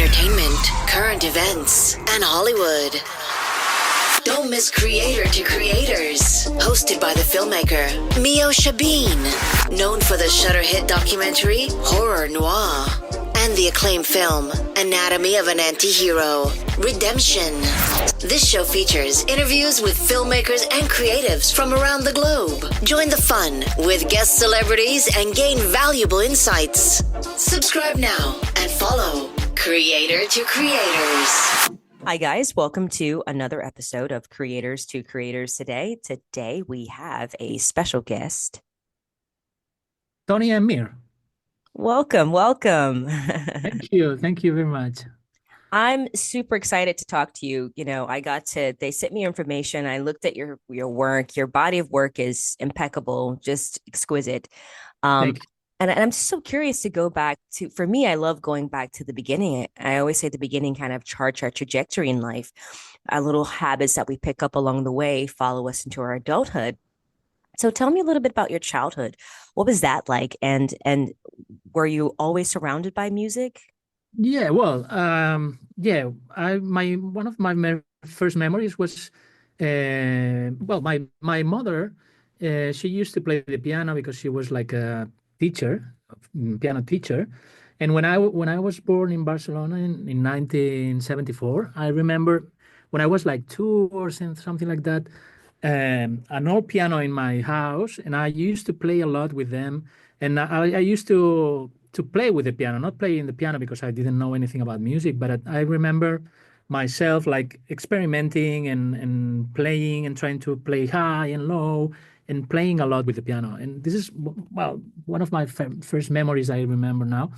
entertainment, current events, and Hollywood. Don't miss Creator to Creators, hosted by the filmmaker Meosha, known for the Shudder hit documentary Horror Noir and the acclaimed film Anatomy of an Anti-Hero, Redemption. This show features interviews with filmmakers and creatives from around the globe. Join the fun with guest celebrities and gain valuable insights. Subscribe now and follow Creator to Creators. Hi, guys. Welcome to another episode of Creators to Creators today. Today, we have a special guest. Toni M. Welcome. Thank you. Thank you very much. I'm super excited to talk to you. You know, they sent me information. I looked at your work. Your body of work is impeccable, just exquisite. Thank you. And I'm so curious to go back to, for me, I love going back to the beginning. I always say the beginning kind of charts our trajectory in life. Our little habits that we pick up along the way follow us into our adulthood. So tell me a little bit about your childhood. What was that like? And were you always surrounded by music? Yeah, well, one of my first memories was, my mother, she used to play the piano because she was like a teacher, piano teacher. And when I was born in Barcelona in 1974, I remember when I was like two or something like that, an old piano in my house, and I used to play a lot with them. And I used to play with the piano, not playing the piano because I didn't know anything about music, but I remember myself like experimenting and playing and trying to play high and low and playing a lot with the piano. And this is, well, one of my first memories I remember now.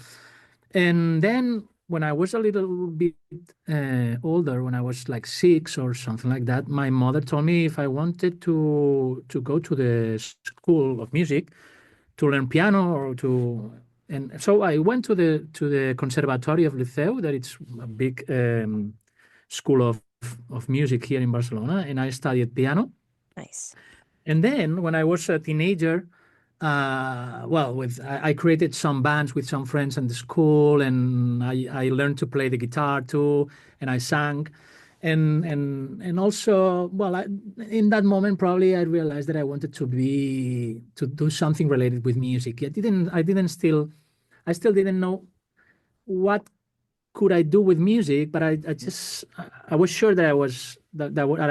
And then when I was a little bit older, when I was like 6 or something like that, my mother told me if I wanted to go to the school of music to learn piano and so I went to the Conservatory of Liceu, that it's a big school of music here in Barcelona, and I studied piano. Nice. And then when I was a teenager, I created some bands with some friends in the school, and I learned to play the guitar too, and I sang. And also, in that moment, probably I realized that I wanted to do something related with music. I still didn't know what could I do with music, but I was sure that I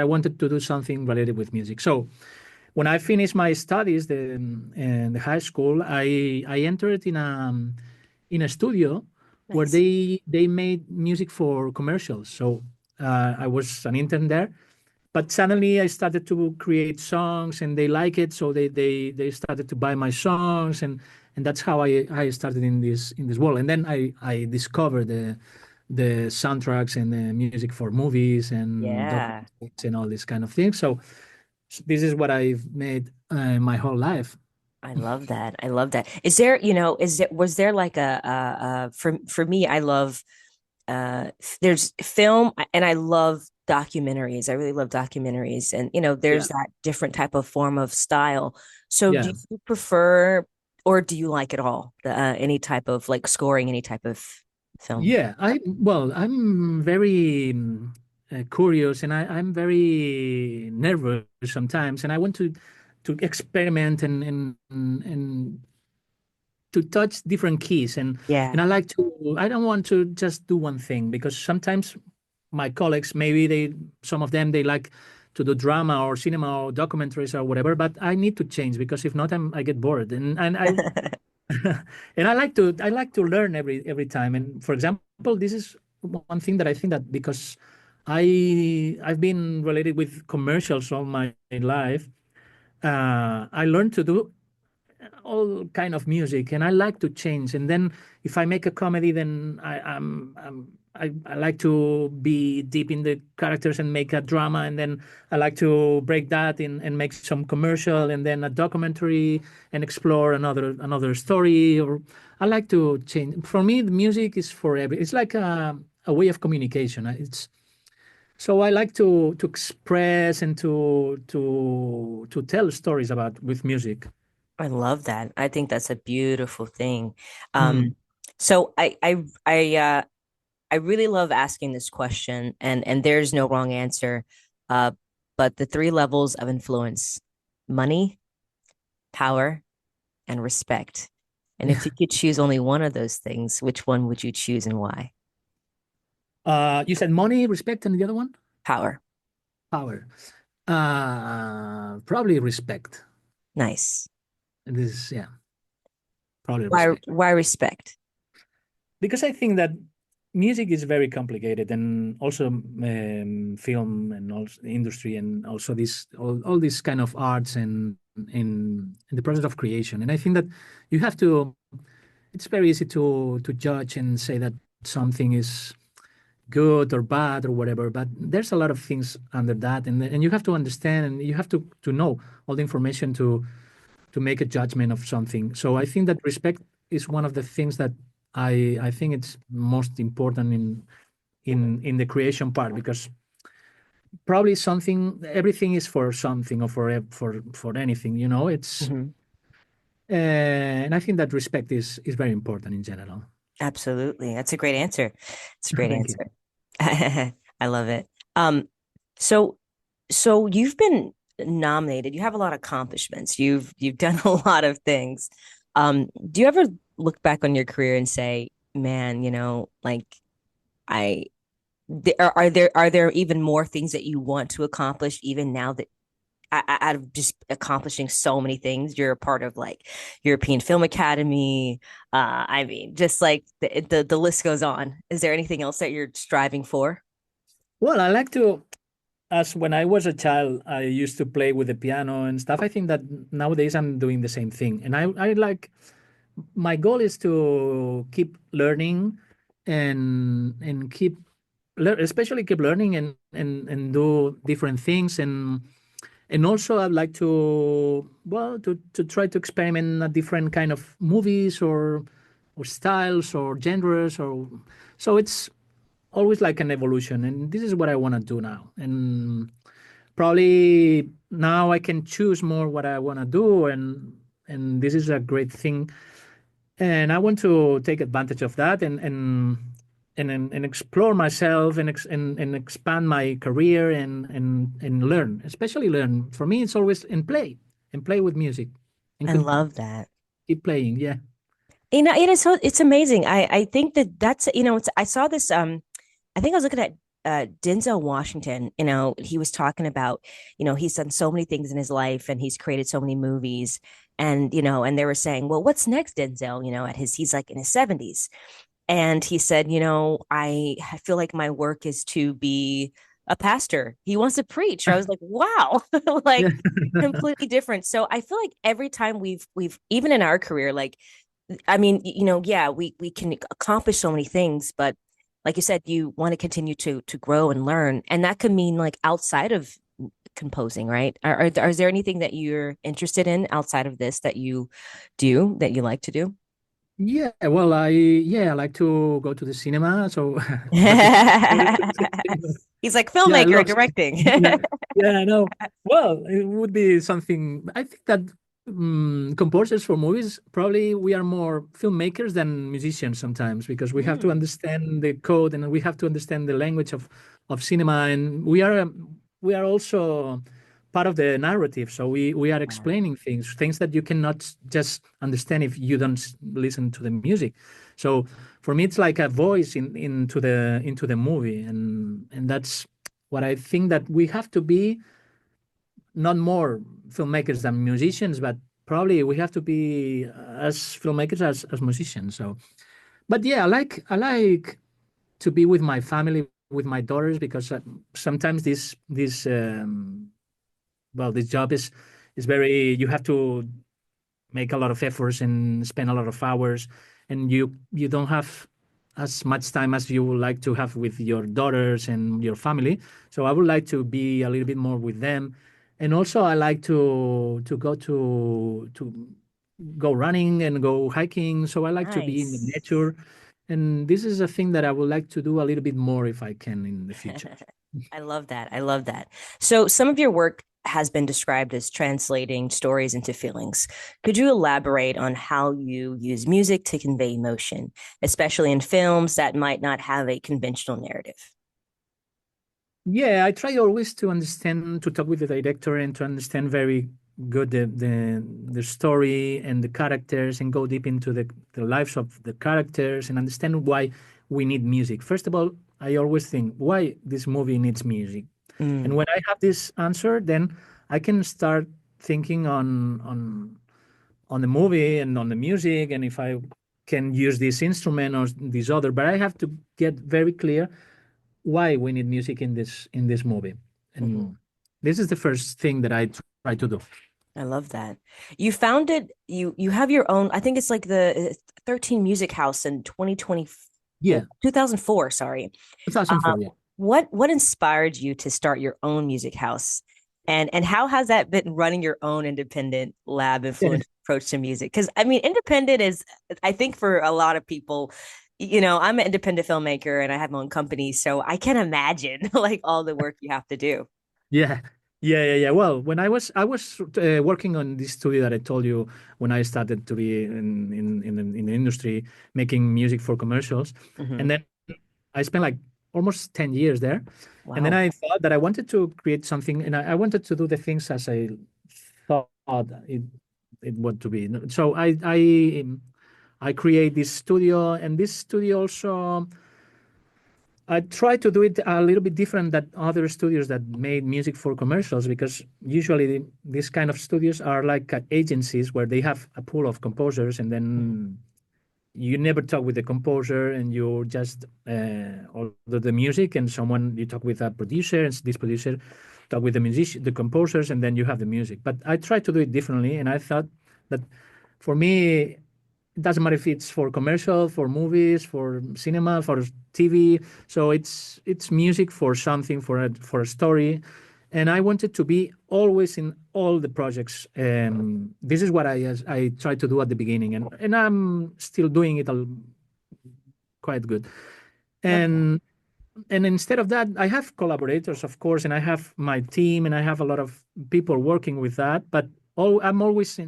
wanted to do something related with music. So when I finished my studies in the high school, I entered in a studio. Nice. Where they made music for commercials. So I was an intern there, but suddenly I started to create songs, and they like it, so they started to buy my songs, and that's how I started in this world. And then I discovered the soundtracks and the music for movies and documentaries and all this kind of things. So this is what I've made my whole life. I love that. Was there like for me, I love, there's film, and I love documentaries. I really love documentaries, and there's that different type of form of style. So do you prefer, or do you like it all? Any type of like scoring, any type of film? Yeah, I'm very curious, and I'm very nervous sometimes, and I want to experiment and to touch different keys, and I don't want to just do one thing, because sometimes my colleagues, maybe some of them like to do drama or cinema or documentaries or whatever, but I need to change, because if not, I get bored, and I and I like to learn every time. And for example, this is one thing that I think that because I've been related with commercials all my life, I learned to do all kind of music, and I like to change. And then if I make a comedy, then I like to be deep in the characters and make a drama, and then I like to break that and make some commercial, and then a documentary, and explore another story. Or I like to change. For me, the music is it's like a way of communication. So I like to express and to tell stories with music. I love that. I think that's a beautiful thing. So I I really love asking this question, and there's no wrong answer. Uh, but the three levels of influence: money, power, and respect. And if you could choose only one of those things, which one would you choose and why? You said money, respect, and the other one? Power. Power. Probably respect. Nice. This is, yeah, probably Why respect. why respect? Because I think that music is very complicated, and also film and also industry, and also this all these kind of arts and in the process of creation. And I think that you have to. It's very easy to judge and say that something is good or bad or whatever, but there's a lot of things under that, and you have to understand, and you have to know all the information to make a judgment of something. So I think that respect is one of the things that I think it's most important in the creation part, because probably something, everything is for something, or for anything, you know. It's Mhm. and I think that respect is very important in general. Absolutely. That's a great answer. It's a great Thank you. answer. I love it. Um, so so you've been nominated. You have a lot of accomplishments. You've done a lot of things. Do you ever look back on your career and say, man, like I are there even more things that you want to accomplish even now that out of just accomplishing so many things, you're a part of like European Film Academy. I mean, just like the list goes on. Is there anything else that you're striving for? Well, I like to, as when I was a child, I used to play with the piano and stuff. I think that nowadays I'm doing the same thing, and I like, my goal is to keep learning and keep especially keep learning and do different things, and also I'd like to, well, to try to experiment a different kind of movies or styles or genres, or so it's always like an evolution, and this is what I want to do now. And probably now I can choose more what I want to do, and this is a great thing, and I want to take advantage of that, and explore myself, and expand my career, and learn, especially learn. For me, it's always and play with music, and I love that. keep playing. Yeah. It is so it's amazing. I think that's I saw this I think I was looking at Denzel Washington. He was talking about, he's done so many things in his life and he's created so many movies. And, and they were saying, well, what's next, Denzel? He's like in his 70s. And he said, I feel like my work is to be a pastor. He wants to preach. I was like, wow, Yeah. like completely different. So I feel like every time we've even in our career, like, I mean, yeah, we can accomplish so many things, but like you said, you want to continue to grow and learn, and that could mean like outside of composing, right? Is there anything that you're interested in outside of this that you do that you like to do? Yeah, well, I like to go to the cinema. So, but it's always to the cinema. He's like Yeah, I filmmaker love. directing. Yeah, yeah, I know. Well, it would be something. I think that composers for movies, probably we are more filmmakers than musicians sometimes, because we have to Mm. understand the code, and we have to understand the language of cinema, and we are also part of the narrative. So we are Yeah. explaining things that you cannot just understand if you don't listen to the music. So for me, it's like a voice into the movie, and that's what I think, that we have to be not more filmmakers than musicians, but probably we have to be as filmmakers as musicians. So, but yeah, I like to be with my family, with my daughters, because sometimes this job is very, you have to make a lot of efforts and spend a lot of hours, and you don't have as much time as you would like to have with your daughters and your family. So I would like to be a little bit more with them, and also I like to go to go running and go hiking. So I like to be in the Nice. nature, and this is a thing that I would like to do a little bit more if I can in the future. I love that. I love that. So some of your work has been described as translating stories into feelings. Could you elaborate on how you use music to convey emotion, especially in films that might not have a conventional narrative? Yeah, I try always to understand, to talk with the director and to understand very good the story and the characters and go deep into the lives of the characters and understand why we need music. First of all, I always think why this movie needs music. And Mm, when I have this answer, then I can start thinking on the movie and on the music and if I can use this instrument or this other, but I have to get very clear why we need music in this movie. mhm. And this is the first thing that I try to do. I love that. You have your own, I think it's like the 13 Music House in 2024, Yeah, 2004, sorry. Uh, 2004, yeah. what inspired you to start your own music house? And how has that been running your own independent lab Yeah. influence approach to music? Because I mean, independent is, I think for a lot of people, I'm an independent filmmaker and I have my own company, so I can imagine like all the work you have to do. Yeah, yeah. Well, when I was working on this studio that I told you when I started to be in the industry making music for commercials, and Hmm. then I spent like almost 10 years there, and then Wow. I thought that I wanted to create something, and I wanted to do the things as I thought it would to be. So I create this studio, and this studio also. I try to do it a little bit different than other studios that made music for commercials because usually these kind of studios are like agencies where they have a pool of composers and Mhm. then you never talk with the composer and you just order the music and someone you talk with a producer and this producer talk with the musician, the composers, and then you have the music. But I try to do it differently, and I thought that for me it doesn't matter if it's for commercial, for movies, for cinema, for TV. So it's music for something, for a story, and I wanted to be always in all the projects. This is what I tried to do at the beginning, and I'm still doing it quite good. Love that. And and instead of that, I have collaborators, of course, and I have my team, and I have a lot of people working with that. But I'm always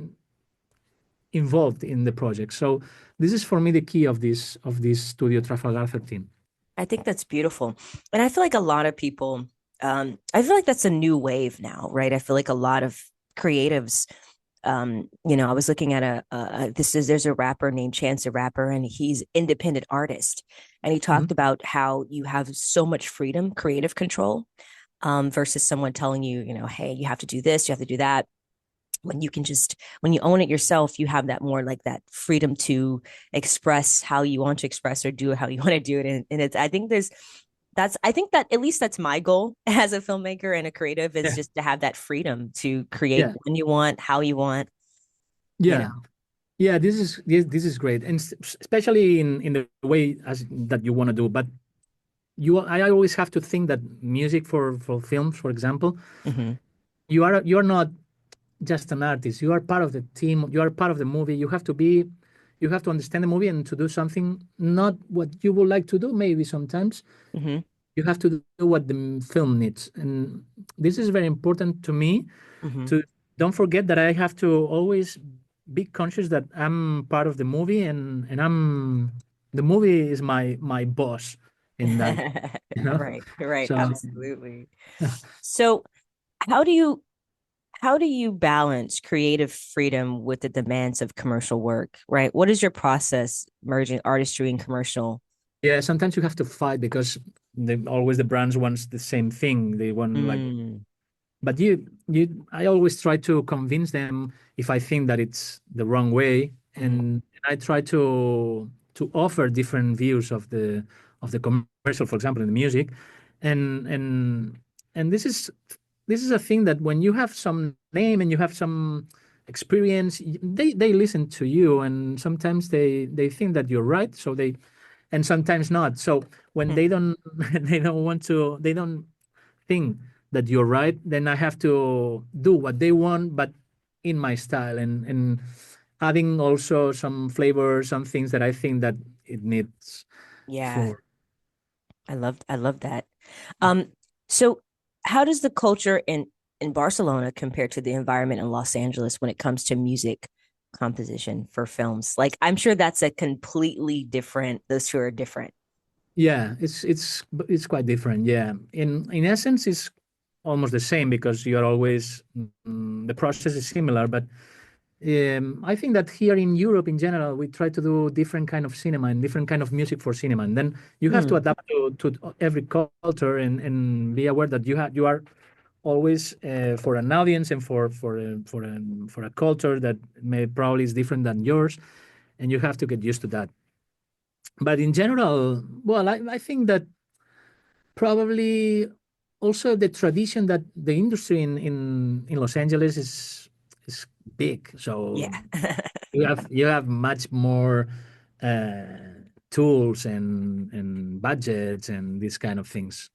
involved in the project. So this is for me the key of this Studio Trafalgar 13. I think that's beautiful. And I feel like a lot of people, I feel like that's a new wave now, right? I feel like a lot of creatives, I was looking at there's a rapper named Chance the Rapper, and he's independent artist. And he Mhm. talked about how you have so much freedom, creative control, versus someone telling you, hey, you have to do this, you have to do that. When you own it yourself, you have that more like that freedom to express how you want to express or do it how you want to do it. And it's, I think I think that at least that's my goal as a filmmaker and a creative is Yeah, just to have that freedom to create yeah, when you want, how you want, you yeah, know. yeah. This is great, and especially in the way as that you want to do. But I always have to think that music for films, for example, Hmm. you're not just an artist. You are part of the team. You are part of the movie. You have to understand the movie and to do something not what you would like to do. Maybe sometimes Hmm. you have to do what the film needs, and this is very important to me. Hmm. To don't forget that I have to always be conscious that I'm part of the movie, and the movie is my boss in that, you know. Right, right, So absolutely. So how do you how do you balance creative freedom with the demands of commercial work, right? What is your process merging artistry and commercial? yeah, sometimes you have to fight because always the brands wants the same thing. They want like, Mm, but I always try to convince them if I think that it's the wrong way, mhm. and I try to offer different views of the commercial, for example, in the music, and and and this is a thing that when you have some name and you have some experience, they listen to you, and sometimes they think that you're right, so they and sometimes not. So when they don't they don't want to they don't think that you're right, then I have to do what they want, but in my style and adding also some flavor, some things that I think that it needs Yeah, for. I love that. Um, so how does the culture in in Barcelona compared to the environment in Los Angeles when it comes to music composition for films? Like, I'm sure that's a completely different, those two are different. Yeah, it's quite different. Yeah, in essence, it's almost the same because you are always the process is similar. But I think that here in Europe, in general, we try to do different kind of cinema and different kind of music for cinema, and then you have to Hmm. adapt to every culture and be aware that you are always for an audience and for a culture that may probably is different than yours, and you have to get used to that. But in general, well, I think that probably also the tradition that the industry in Los Angeles is big. So Yeah. you have much more tools and budgets and these kind of things,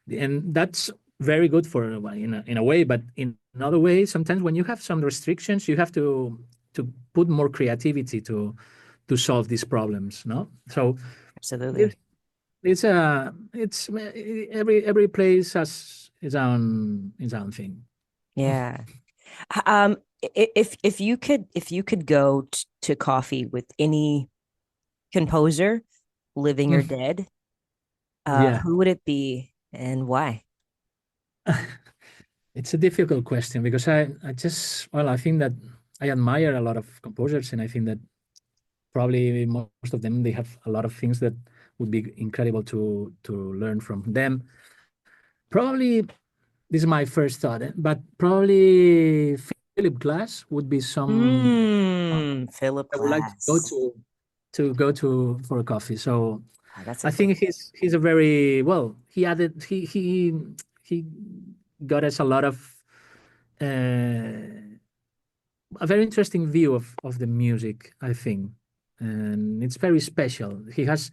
and that's very good for in a way. But in another way, sometimes when you have some restrictions, you have to put more creativity to solve these problems. No, so Absolutely. it's every place has its own thing. Yeah. If you could go to coffee with any composer, living or Mm, dead, yeah, who would it be and why? it's a difficult question because I just well I think that I admire a lot of composers and I think that probably most of them they have a lot of things that would be incredible to learn from them. Probably this is my first thought, but probably Philip Glass would be some Philip I would like to go Glass. to for a coffee. So Oh, that's a I good think he's a very well. He added he got us a lot of a very interesting view of the music. I think, and it's very special. He has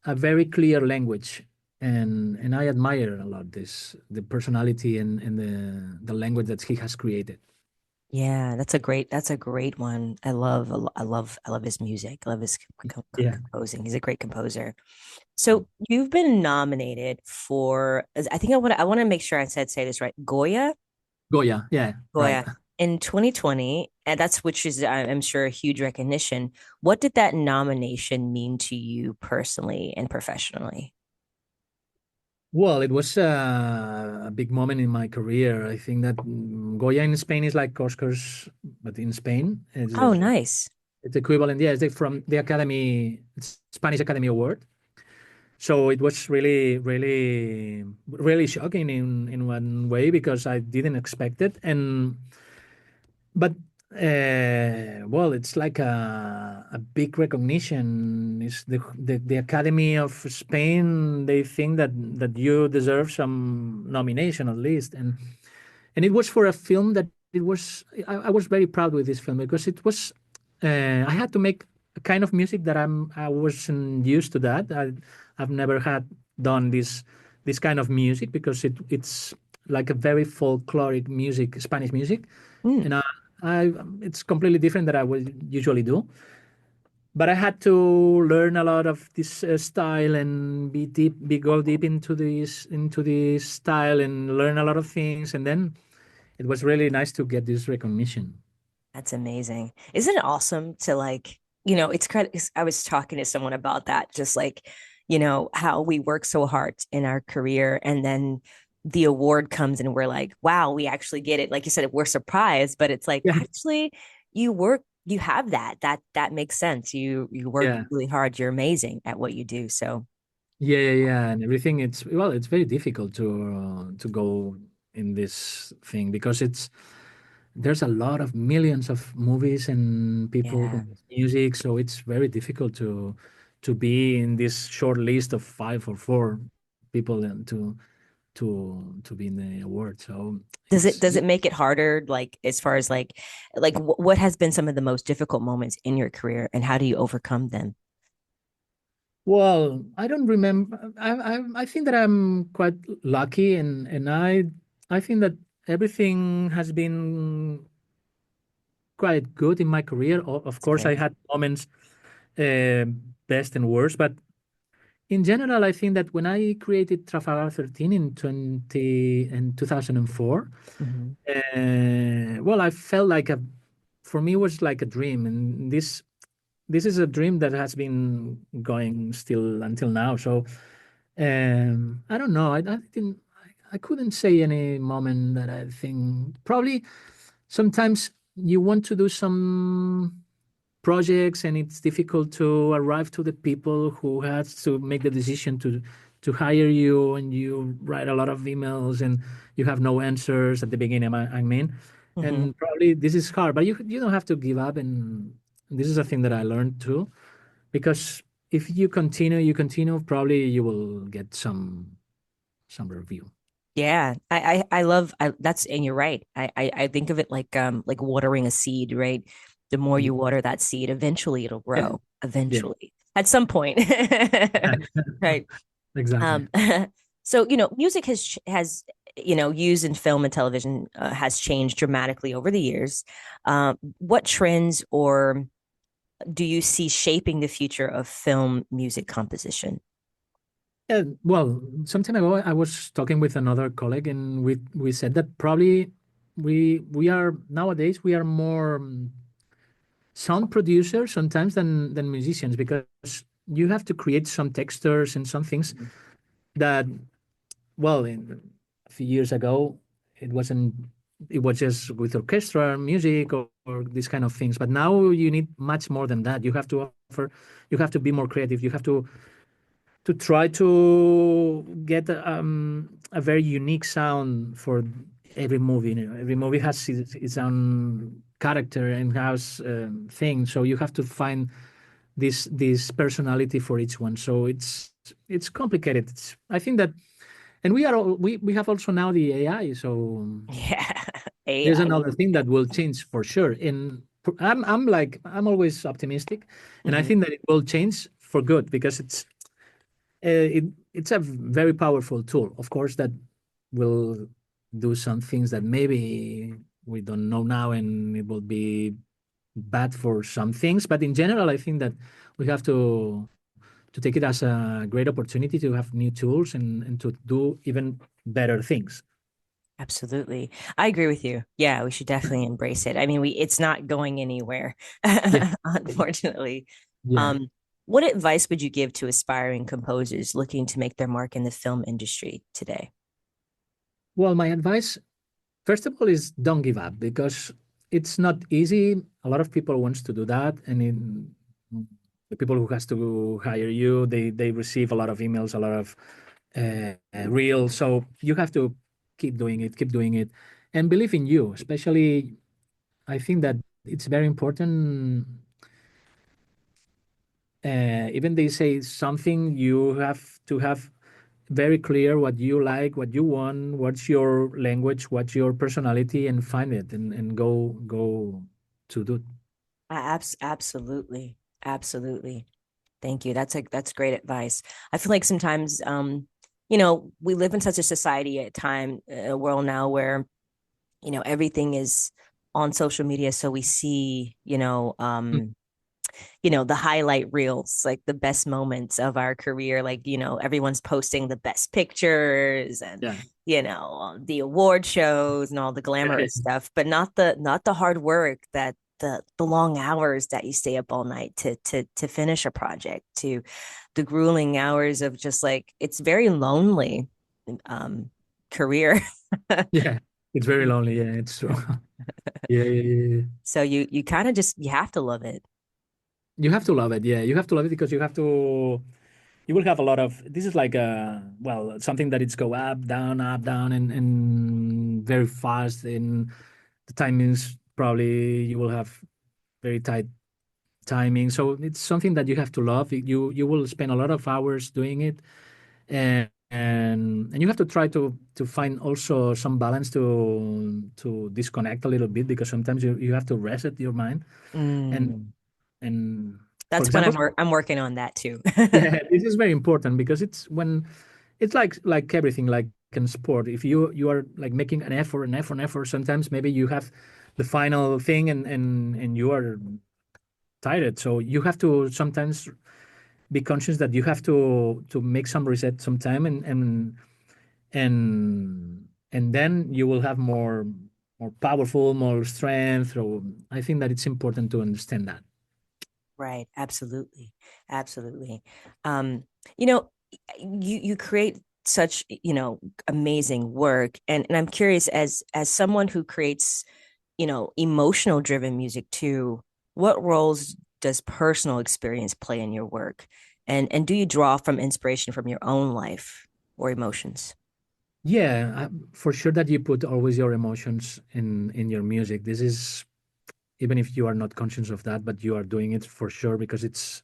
a very clear language, and I admire a lot this the personality and the language that he has created. Yeah, that's a great one. I love his music. I love his Yeah, composing. He's a great composer. So you've been nominated for, I want to make sure I say this right. Goya. Yeah, right. Goya in 2020, and that's which is I'm sure a huge recognition. What did that nomination mean to you personally and professionally? Well, it was a big moment in my career. I think that Goya in Spain is like Oscars, but in Spain, Oh, nice. it's equivalent. Yeah, it's from the Academy, it's Spanish Academy Award. So it was really, really, really shocking in one way because I didn't expect it, and but well, it's like a big recognition. Is the Academy of Spain? They think that you deserve some nomination at least, and it was for a film that it was. I was very proud with this film because it was. I had to make a kind of music that I wasn't used to that. I've never had done this kind of music because it's like a very folkloric music, Spanish music, Mm, and I it's completely different that I would usually do. But I had to learn a lot of this style and go deep into this style and learn a lot of things, and then it was really nice to get this recognition. that's amazing. Isn't it awesome to like, it's kind of, I was talking to someone about that, just like, how we work so hard in our career and then the award comes and we're like, wow, we actually get it. Like you said, we're surprised, but it's like, Yeah, actually, you have that makes sense. You work yeah, really hard. You're amazing at what you do. So yeah, and everything. It's very difficult to go in this thing because there's a lot of millions of movies and people who yeah. make music, so it's very difficult to be in this short list of 5 or 4 people and to be in the award. So it's Does it make it harder, like as far as like what has been some of the most difficult moments in your career and how do you overcome them? well, I don't remember. I think that I'm quite lucky, and I think that everything has been quite good in my career. Of It's course, I great. had moments, uh, best and worst, but in general, I think that when I created Trafalgar 13 in 2004, Hmm. well, I felt like for me, it was like a dream. And this is a dream that has been going still until now. So I don't know. I didn't. I couldn't say any moment that I think probably sometimes you want to do some projects and it's difficult to arrive to the people who has to make the decision to hire you, and you write a lot of emails and you have no answers at the beginning. I mean, Hmm. and probably this is hard, but you don't have to give up. And this is a thing that I learned too, because if you continue, probably you will get some review. Yeah, I love that's, and you're right. I think of it like watering a seed, right? The more Yeah, you water that seed, eventually it'll yeah, grow. yeah. Eventually, at some point, right? Exactly. Um, so music has used in film and television has changed dramatically over the years. What trends or do you see shaping the future of film music composition? Yeah, well, some time ago, I was talking with another colleague, and we said that probably we are nowadays we are more sound producers sometimes than musicians, because you have to create some textures and some things that, well, a few years ago it wasn't. It was just with orchestra music or these kind of things. But now you need much more than that. You have to offer. You have to be more creative. You have to try to get a very unique sound for every movie. Every movie has its own character and has things, so you have to find this personality for each one. So it's complicated. I think that, and we have also now the AI. So Yeah, there's AI. another thing that will change for sure. And I'm always optimistic, and I Hmm. think that it will change for good, because it's a very powerful tool, of course, that will do some things that maybe we don't know now, and it will be bad for some things. But in general, I think that we have to take it as a great opportunity to have new tools and to do even better things. Absolutely. I agree with you. Yeah, we should definitely embrace it. I mean, it's not going anywhere, Yeah, unfortunately. yeah. Um, what advice would you give to aspiring composers looking to make their mark in the film industry today? Well, my advice, first of all, is don't give up, because it's not easy. A lot of people wants to do that, and the people who has to hire you, they receive a lot of emails, a lot of reels. So you have to keep doing it, and believe in you. Especially, I think that it's very important. Even they say something, you have to have very clear what you like, what you want, what's your language, what's your personality, and find it and go to do. Absolutely. Absolutely. Thank you. That's great advice. I feel like sometimes, we live in such a society at time, a world now where, everything is on social media. So we see, the highlight reels, like the best moments of our career. Like, everyone's posting the best pictures and, Yeah. the award shows and all the glamorous stuff, but not the hard work that the long hours that you stay up all night to finish a project, to the grueling hours of just like it's very lonely um career. Yeah, it's very lonely. Yeah, it's true. Yeah, yeah, yeah, yeah. So you kind of just you have to love it. You have to love it. Yeah, you have to love it, because you have to. You will have a lot of. This is like something that it's go up, down, and very fast. And the timings, probably you will have very tight timing. So it's something that you have to love. You will spend a lot of hours doing it, and you have to try to find also some balance to disconnect a little bit, because sometimes you have to reset your mind. and Mm. and for That's when example, I'm working on that too. yeah, this is very important, because it's when it's like everything, like in sport. If you are like making an effort, sometimes maybe you have the final thing, and you are tired. So you have to sometimes be conscious that you have to make some reset sometime, and then you will have more powerful, more strength. So I think that it's important to understand that. Right. Absolutely. Absolutely. Um, you know, you create such, amazing work. And I'm curious, as someone who creates, emotional driven music too, what roles does personal experience play in your work? And do you draw from inspiration from your own life or emotions? Yeah, for sure that you put always your emotions in your music. This is even if you are not conscious of that, but you are doing it for sure because it's,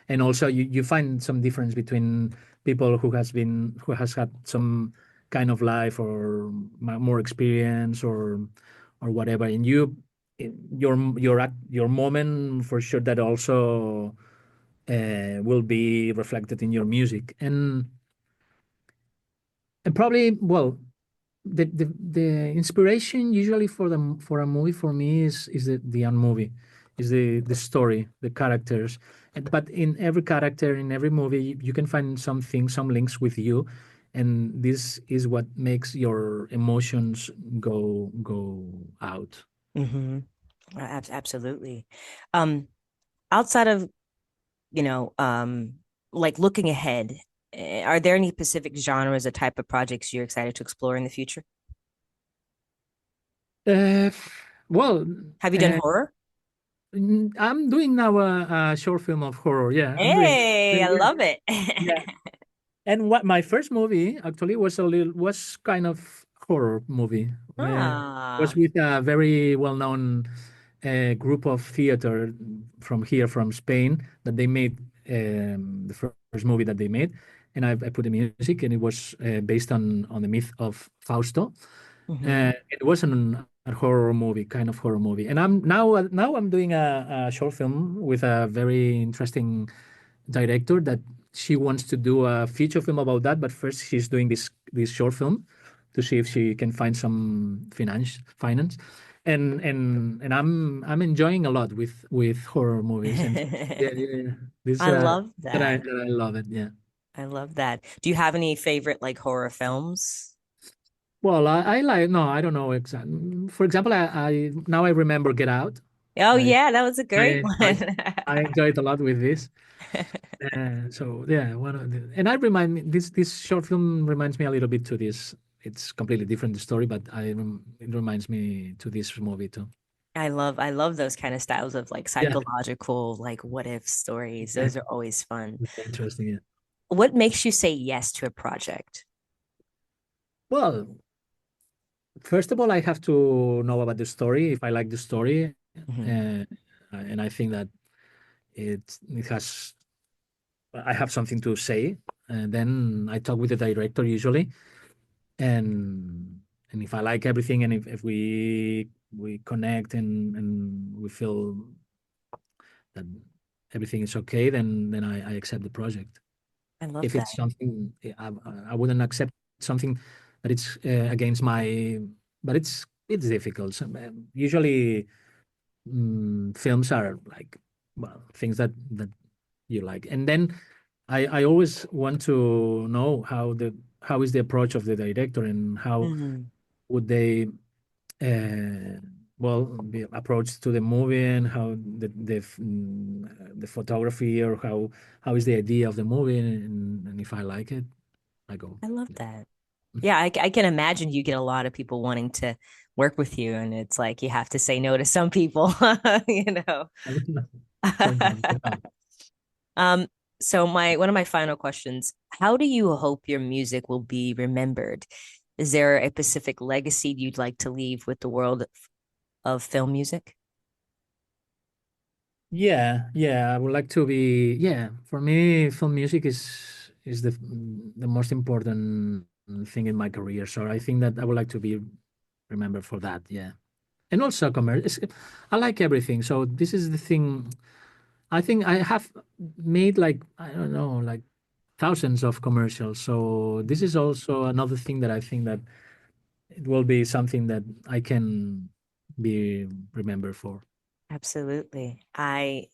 and also you find some difference between people who has had some kind of life or more experience or whatever, and your moment for sure that also will be reflected in your music, and probably well the inspiration usually for a movie for me is the movie, is the story, the characters. But in every character in every movie you can find something, some links with you, and this is what makes your emotions go out. Mm-hmm. Absolutely. Um, Outside of, you know, um, like looking ahead, are there any specific genres or type of projects you're excited to explore in the future? uh, well Have you done uh, horror? I'm doing now a short film of horror. Yeah, I'm doing. Hey, I Yeah, love it. yeah. And what my first movie actually was kind of horror movie. Was Ah. with a very well-known group of theater from here from Spain that they made the first movie that they made, and I put the music, and it was based on the myth of Fausto. Hmm. It was a horror movie, kind of horror movie, and now I'm doing a short film with a very interesting director that she wants to do a feature film about that, but first she's doing this short film to see if she can find some finance, and I'm enjoying a lot with horror movies, and yeah, yeah, yeah. This I love that that. I love it. Yeah. I love that. Do you have any favorite like horror films? Well, I like, no, I don't know exactly. For example, I now I remember Get Out. Oh I yeah, that was a great I I, one. I enjoyed a lot with this. So yeah, one of and I remind me this short film reminds me a little bit to this. It's completely different story, but it reminds me to this movie too. I love those kind of styles of like Yeah, psychological, like what if stories. yeah, Those are always fun. very interesting. Yeah. What makes you say yes to a project? Well, first of all, I have to know about the story. If I like the story, Hmm. uh, and I think that it has, I have something to say, and then I talk with the director usually, and if I like everything, and if we connect and we feel that everything is okay, then I accept the project. I love If that. it's something I wouldn't accept something that it's against my, but it's difficult. Usually, films are like, well, things that you like, and then I always want to know how is the approach of the director, and how Hmm. would they uh, well be approached to the movie, and how the photography, or how is the idea of the movie, and if I like it, I go. I love that. Yeah, I can imagine you get a lot of people wanting to work with you, and it's like you have to say no to some people, you know. Sometimes, yeah. Um, so my one of my final questions, how do you hope your music will be remembered? Is there a specific legacy you'd like to leave with the world of film music? Yeah, yeah, I would like to be. Yeah, for me, film music is the most important thing in my career. So I think that I would like to be remembered for that. Yeah, and also commerce. I like everything. So this is the thing. I think I have made like, I don't know, like thousands of commercials. So this is also another thing that I think that it will be something that I can be remembered for. Absolutely. I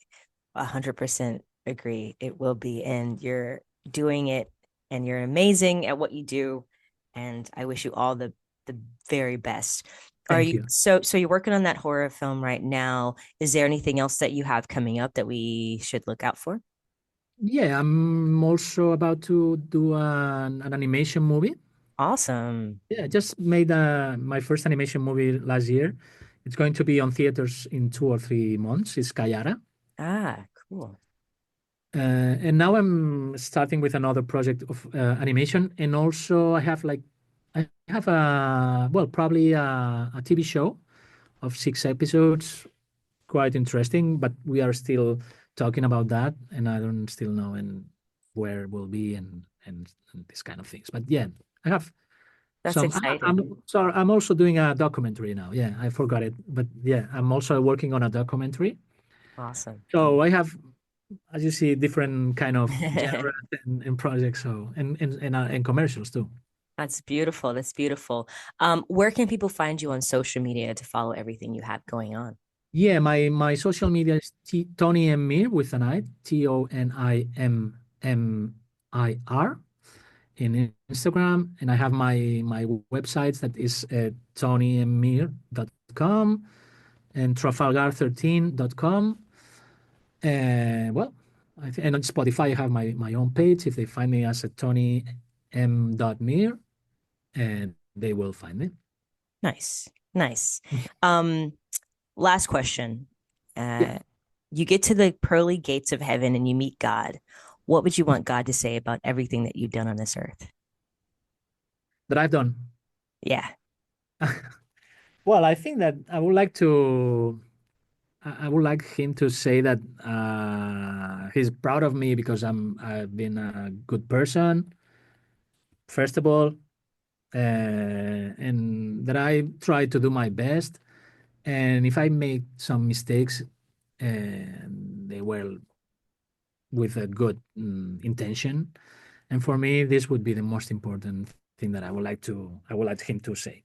100% Agree. It will be. And you're doing it and you're amazing at what you do. And I wish you all the very best. Are Thank you you. so you're working on that horror film right now? Is there anything else that you have coming up that we should look out for? Yeah, I'm also about to do an animation movie. Awesome. Yeah, I just made my first animation movie last year. It's going to be on theaters in 2 or 3 months. It's Kayara. Ah, cool. And now I'm starting with another project of animation. And also I have probably a TV show of 6 episodes, quite interesting, but we are still talking about that. And I don't still know and where it will be and this kind of things. But yeah, I have That's some, exciting. I'm also doing a documentary now. Yeah, I forgot it. But yeah, I'm also working on a documentary. Awesome. So I have, as you see, different kind of genres and projects. So and commercials too. That's beautiful. That's beautiful. Where can people find you on social media to follow everything you have going on? Yeah, my social media is Toni M with an I, ToniMMIR in Instagram, and I have my websites that is tonymir.com and trafalgar13.com. And well, and on Spotify, I have my own page. If they find me as a Tony M. Mir, and they will find me. Nice. Nice. Um, Last question. Yeah, You get to the pearly gates of heaven and you meet God. What would you want God to say about everything that you've done on this earth? that I've done. Yeah, Well, I think that I would like to. I would like him to say that he's proud of me because I've been a good person, first of all, and that I try to do my best. And if I make some mistakes, and they were with a good intention, and for me, this would be the most important thing that I would like him to say.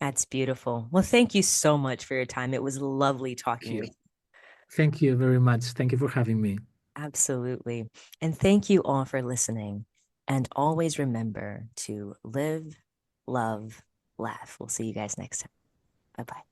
that's beautiful. Well, thank you so much for your time. It was lovely Thank talking you. with you. Thank you very much. Thank you for having me. Absolutely. And thank you all for listening. And always remember to live, love, laugh. We'll see you guys next time. Bye bye.